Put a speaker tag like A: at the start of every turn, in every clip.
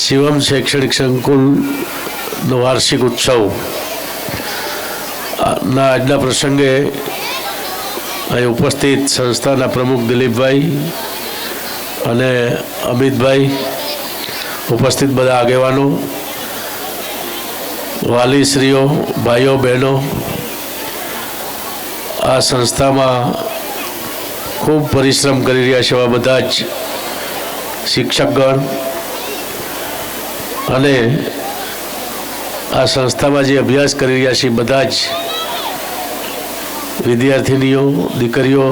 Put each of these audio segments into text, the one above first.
A: શિવમ શૈક્ષણિક સંકુલનો વાર્ષિક ઉત્સવ ના આજના પ્રસંગે અહીં ઉપસ્થિત સંસ્થાના પ્રમુખ દિલીપભાઈ અને અમિતભાઈ, ઉપસ્થિત બધા આગેવાનો, વાલીશ્રીઓ, ભાઈઓ બહેનો, આ સંસ્થામાં ખૂબ પરિશ્રમ કરી રહ્યા છે એવા બધા જ શિક્ષકગણ અને આ સંસ્થામાં જે અભ્યાસ કરી રહ્યા છે બધા જ વિદ્યાર્થીનીઓ, દીકરીઓ,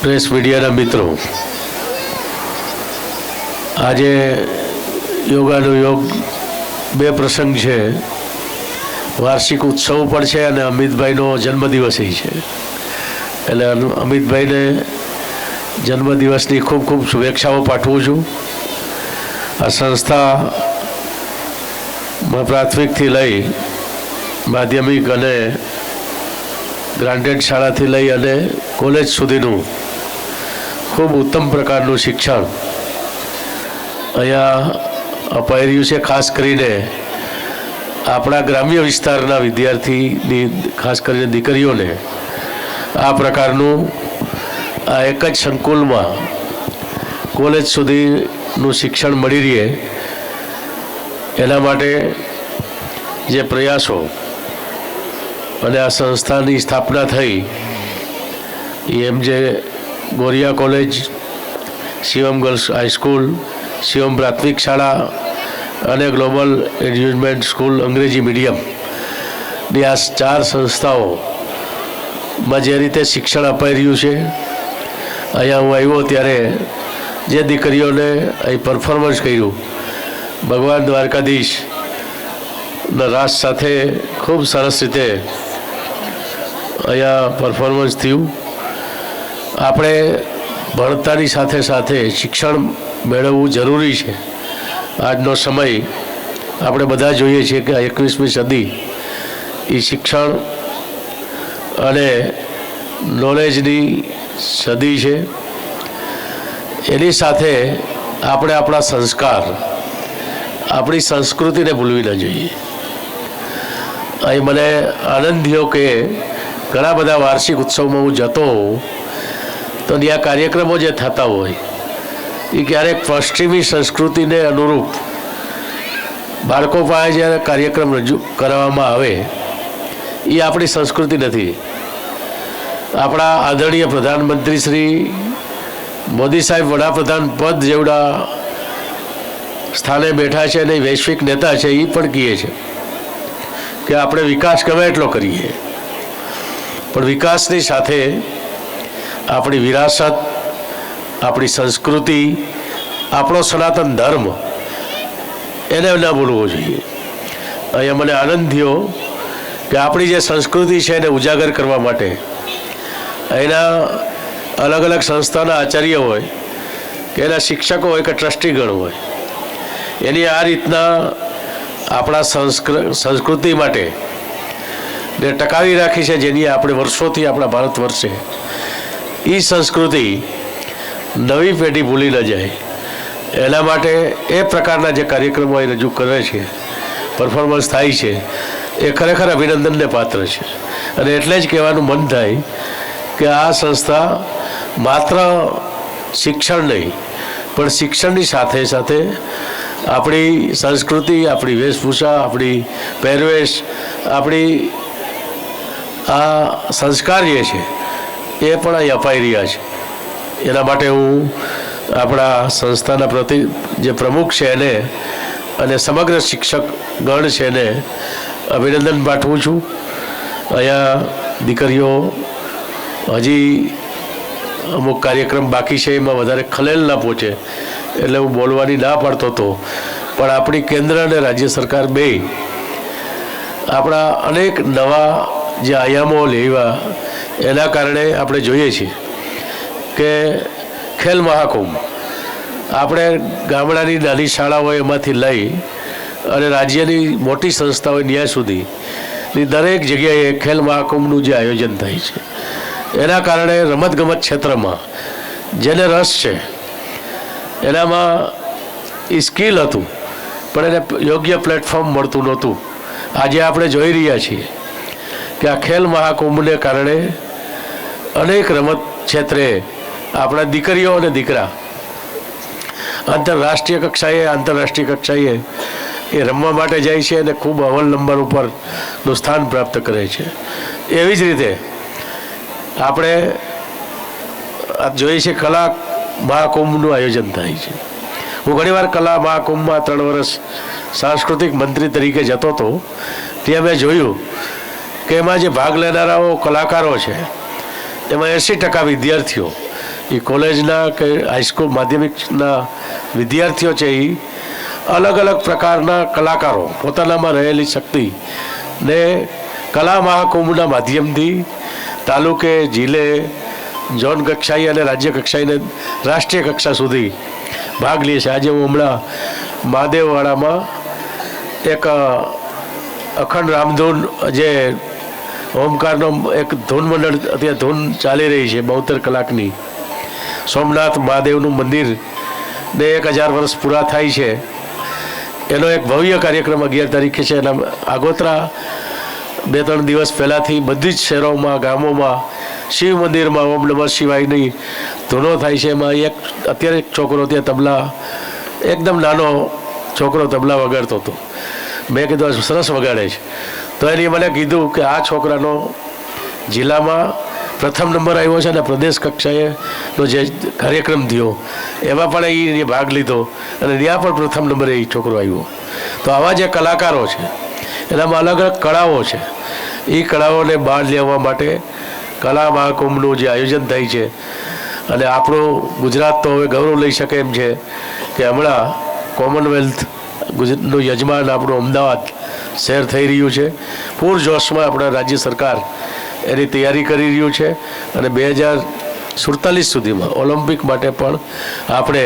A: પ્રેસ મીડિયાના મિત્રો, આજે યોગાનો યોગ બે પ્રસંગ છે. વાર્ષિક ઉત્સવ પણ છે અને અમિતભાઈનો જન્મદિવસ છે. એટલે અમિતભાઈને જન્મદિવસની ખૂબ ખૂબ શુભેચ્છાઓ પાઠવું છું. આ સંસ્થામાં પ્રાથમિકથી લઈ માધ્યમિક અને ગ્રાન્ટેડ શાળાથી લઈ અને કોલેજ સુધીનું ખૂબ ઉત્તમ પ્રકારનું શિક્ષણ અહીંયા અપાઈ રહ્યું છે. ખાસ કરીને આપણા ગ્રામ્ય વિસ્તારના વિદ્યાર્થીની, ખાસ કરીને દીકરીઓને આ પ્રકારનું આ એક જ સંકુલમાં કોલેજ સુધીનું શિક્ષણ મળી રહે એના માટે જે પ્રયાસો અને આ સંસ્થાની સ્થાપના થઈ એમ જે Goriya college, Shivam girls high school, Shivam પ્રાથમિક શાળા અને ગ્લોબલ એડ્યુકેશન સ્કૂલ અંગ્રેજી મીડિયમની આ 4 સંસ્થાઓમાં જે રીતે શિક્ષણ અપાઈ રહ્યું છે, અહીંયા હું આવ્યો ત્યારે જે દીકરીઓને અહીં પરફોર્મન્સ કર્યું, ભગવાન દ્વારકાધીશના રાસ સાથે ખૂબ સરસ રીતે અહીંયા પરફોર્મન્સ થયું. આપણે ભણતાની સાથે સાથે શિક્ષણ મેળવવું જરૂરી છે. આજનો સમય આપણે બધા જોઈએ છીએ કે 21મી સદી એ શિક્ષણ અને નોલેજની સદી છે. એની સાથે આપણે આપણા સંસ્કાર, આપણી સંસ્કૃતિને ભૂલવી ન જોઈએ. અહીં મને આનંદ થયો કે ઘણા બધા વાર્ષિક ઉત્સવમાં હું જતો હોઉં તો ત્યાં કાર્યક્રમો જે થતા હોય એ ક્યારેક પશ્ચિમી સંસ્કૃતિને અનુરૂપ બાળકો પાસે જ્યારે કાર્યક્રમ રજૂ કરવામાં આવે એ આપણી સંસ્કૃતિ નથી. આપણા આદરણીય પ્રધાનમંત્રી શ્રી મોદી સાહેબ વડાપ્રધાન પદ જેવડા સ્થાને બેઠા છે અને વૈશ્વિક નેતા છે, એ પણ કહે છે કે આપણે વિકાસ ગમે એટલો કરીએ પણ વિકાસની સાથે આપણી વિરાસત, આપણી સંસ્કૃતિ, આપણો સનાતન ધર્મ એને ન ભૂલવો જોઈએ. અહીંયા મને આનંદ થયો કે આપણી જે સંસ્કૃતિ છે એને ઉજાગર કરવા માટે એના અલગ અલગ સંસ્થાના આચાર્ય હોય કે એના શિક્ષકો હોય કે ટ્રસ્ટીગણ હોય, એની આ રીતના આપણા સંસ્કૃતિ માટે ને ટકાવી રાખી છે, જેની આપણે વર્ષોથી આપણા ભારત વર્ષે એ સંસ્કૃતિ નવી પેઢી ભૂલી ન જાય એના માટે એ પ્રકારના જે કાર્યક્રમો એ રજૂ કરે છે, પરફોર્મન્સ થાય છે, એ ખરેખર અભિનંદનને પાત્ર છે. અને એટલે જ કહેવાનું મન થાય કે આ સંસ્થા માત્ર શિક્ષણ નહીં પણ શિક્ષણની સાથે સાથે આપણી સંસ્કૃતિ, આપણી વેશભૂષા, આપણી પહેરવેશ, આપણી આ સંસ્કાર જે છે એ પણ અહીં અપાઈ રહ્યા છે. એના માટે હું આપણા સંસ્થાના જે પ્રમુખ છે એને અને સમગ્ર શિક્ષક ગણ છે એને અભિનંદન પાઠવું છું. અહીંયા દીકરીઓ હજી અમુક કાર્યક્રમ બાકી છે, એમાં વધારે ખલેલ ના પહોંચે એટલે હું બોલવાની ના પાડતો હતો, પણ આપણી કેન્દ્ર અને રાજ્ય સરકાર બે આપણા અનેક નવા જે આયામો લેવા એના કારણે આપણે જોઈએ છીએ કે ખેલ મહાકુંભ આપણે ગામડાની નાની શાળાઓ એમાંથી લઈ અને રાજ્યની મોટી સંસ્થાઓ ન્યાય સુધીની દરેક જગ્યાએ ખેલ મહાકુંભનું જે આયોજન થાય છે એના કારણે રમતગમત ક્ષેત્રમાં જેને રસ છે એનામાં એ સ્કિલ હતું, પણ એને યોગ્ય પ્લેટફોર્મ મળતું નહોતું. આજે આપણે જોઈ રહ્યા છીએ કે આ ખેલ મહાકુંભને કારણે અનેક રમત ક્ષેત્રે આપણા દીકરીઓ અને દીકરા આંતરરાષ્ટ્રીય કક્ષાએ આંતરરાષ્ટ્રીય કક્ષાએ એ રમવા માટે જાય છે અને ખૂબ અવ્વલ નંબર ઉપરનું સ્થાન પ્રાપ્ત કરે છે. એવી જ રીતે આપણે જોઈએ છીએ કલા મહાકુંભનું આયોજન થાય છે. હું ઘણીવાર કલા મહાકુંભમાં 3 વર્ષ સાંસ્કૃતિક મંત્રી તરીકે જતો હતો. ત્યાં મેં જોયું કે એમાં જે ભાગ લેનારાઓ કલાકારો છે એમાં 80% વિદ્યાર્થીઓ, એ કોલેજના કે હાઈસ્કૂલ માધ્યમિકના વિદ્યાર્થીઓ છે, એ અલગ અલગ પ્રકારના કલાકારો પોતાનામાં રહેલી શક્તિ ને કલા મહાકુંભના માધ્યમથી તાલુકે, જિલ્લે, ઝોન કક્ષાએ અને રાજ્ય કક્ષાએ રાષ્ટ્રીય કક્ષા સુધી ભાગ લે છે. આજે હું હમણાં મહાદેવવાડામાં એક અખંડ રામધૂન, જે ઓમકારનો એક ધૂન મંડળ, અત્યારે ધૂન ચાલી રહી છે 72 કલાકની, સોમનાથ મહાદેવનું મંદિર ને 1000 વર્ષ પૂરા થાય છે એનો એક ભવ્ય કાર્યક્રમ 11 તારીખે છે. એના આગોતરા 2-3 દિવસ પહેલાંથી બધી જ શહેરોમાં, ગામોમાં, શિવ મંદિરમાં ઓમ નમઃ શિવાયની ધૂનો થાય છે. એમાં અત્યારે એક છોકરો ત્યાં તબલા, એકદમ નાનો છોકરો તબલા વગાડતો હતો. મેં કીધું સરસ વગાડે છે. તો એની મને કીધું કે આ છોકરાનો જિલ્લામાં પ્રથમ નંબર આવ્યો છે અને પ્રદેશ કક્ષાએનો જે કાર્યક્રમ થયો એમાં પણ એ ભાગ લીધો અને ત્યાં પણ પ્રથમ નંબરે એ છોકરો આવ્યો. તો આવા જે કલાકારો છે એનામાં અલગ અલગ કળાઓ છે. એ કળાઓને બહાર લેવા માટે કલા મહાકુંભનું જે આયોજન થાય છે, અને આપણું ગુજરાત તો હવે ગૌરવ લઈ શકે એમ છે કે હમણાં કોમનવેલ્થનું યજમાન આપણું અમદાવાદ શહેર થઈ રહ્યું છે. પૂરજોશમાં આપણા રાજ્ય સરકાર એની તૈયારી કરી રહ્યું છે અને 2047 સુધીમાં ઓલિમ્પિક માટે પણ આપણે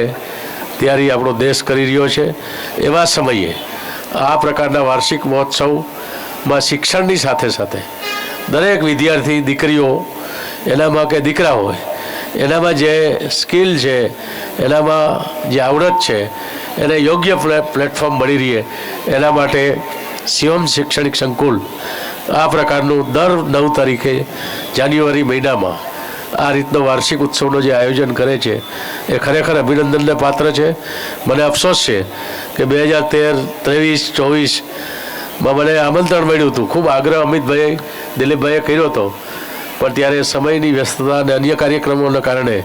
A: તૈયારી આપણો દેશ કરી રહ્યો છે. એવા સમયે આ પ્રકારના વાર્ષિક મહોત્સવમાં શિક્ષણની સાથે સાથે દરેક વિદ્યાર્થી, દીકરીઓ એનામાં કે દીકરા હોય એનામાં જે સ્કિલ છે, એનામાં જે આવડત છે, એને યોગ્ય પ્લેટફોર્મ મળી રહે એના માટે શિવમ શૈક્ષણિક સંકુલ આ પ્રકારનું દર 9 તારીખે જાન્યુઆરી મહિનામાં આ રીતનો વાર્ષિક ઉત્સવનું જે આયોજન કરે છે એ ખરેખર અભિનંદનને પાત્ર છે. મને અફસોસ છે કે 2013, 23, 24માં મને આમંત્રણ મળ્યું હતું. ખૂબ આગ્રહ અમિતભાઈ, દિલીપભાઈએ કર્યો હતો, પણ ત્યારે સમયની વ્યસ્તતા અને અન્ય કાર્યક્રમોના કારણે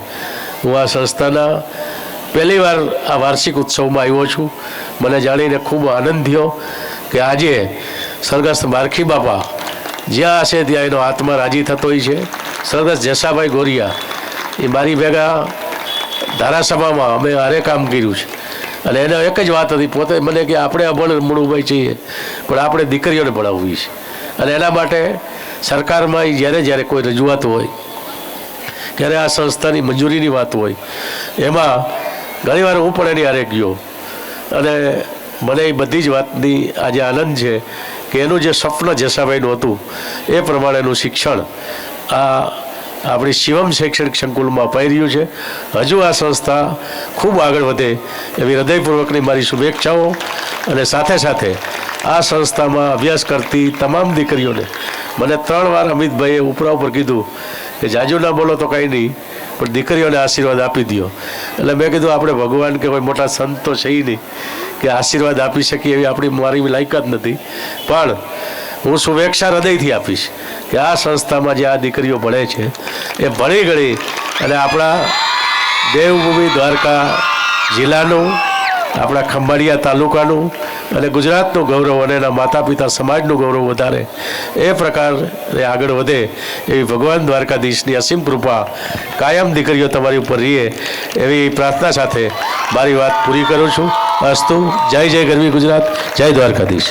A: હું આ સંસ્થાના પહેલીવાર આ વાર્ષિક ઉત્સવમાં આવ્યો છું. મને જાણીને ખૂબ આનંદ થયો કે આજે સ્વર્ગસ્થ મારખી બાપા જ્યાં હશે ત્યાં એનો આત્મા રાજી થતો હોય છે. સ્વર્ગસ્થ જસાભાઈ ગોરિયા એ મારી ભેગા ધારાસભામાં અમે હારે કામ કર્યું છે અને એને એક જ વાત હતી, પોતે મને કે આપણે અભણ મૂળભાઈ છીએ પણ આપણે દીકરીઓને ભણાવવી છે. અને એના માટે સરકારમાં જ્યારે કોઈ રજૂઆત હોય ત્યારે આ સંસ્થાની મંજૂરીની વાત હોય એમાં ઘણીવાર હું પણ એની હારે ગયો અને મને એ બધી જ વાતની આજે આનંદ છે કે એનું જે સ્વપ્ન જસાભાઈનું હતું એ પ્રમાણેનું શિક્ષણ આ આપણી શિવમ શૈક્ષણિક સંકુલમાં અપાઈ રહ્યું છે. હજુ આ સંસ્થા ખૂબ આગળ વધે એવી હૃદયપૂર્વકની મારી શુભેચ્છાઓ. અને સાથે સાથે આ સંસ્થામાં અભ્યાસ કરતી તમામ દીકરીઓને મને 3 વાર અમિતભાઈએ ઉપર કીધું કે જાજુ ના બોલો તો કંઈ નહીં, પણ દીકરીઓને આશીર્વાદ આપી દો. એટલે મેં કીધું આપણે ભગવાન કે કોઈ મોટા સંત તો છે નહીં કે આશીર્વાદ આપી શકીએ એવી મારી લાયકાત નથી, પણ હું શુભેચ્છા હૃદયથી આપીશ કે આ સંસ્થામાં જે આ દીકરીઓ ભણે છે એ ભણી ગણી અને આપણા દેવભૂમિ દ્વારકા જિલ્લાનું, આપણા ખંભાળિયા તાલુકાનું અને ગુજરાતનું ગૌરવ અને એના માતા પિતા સમાજનું ગૌરવ વધારે એ પ્રકારે આગળ વધે એવી ભગવાન દ્વારકાધીશની અસીમ કૃપા કાયમ દીકરીઓ તમારી ઉપર રહે એવી પ્રાર્થના સાથે મારી વાત પૂરી કરું છું. અસ્તુ. જય જય ગરવી ગુજરાત. જય દ્વારકાધીશ.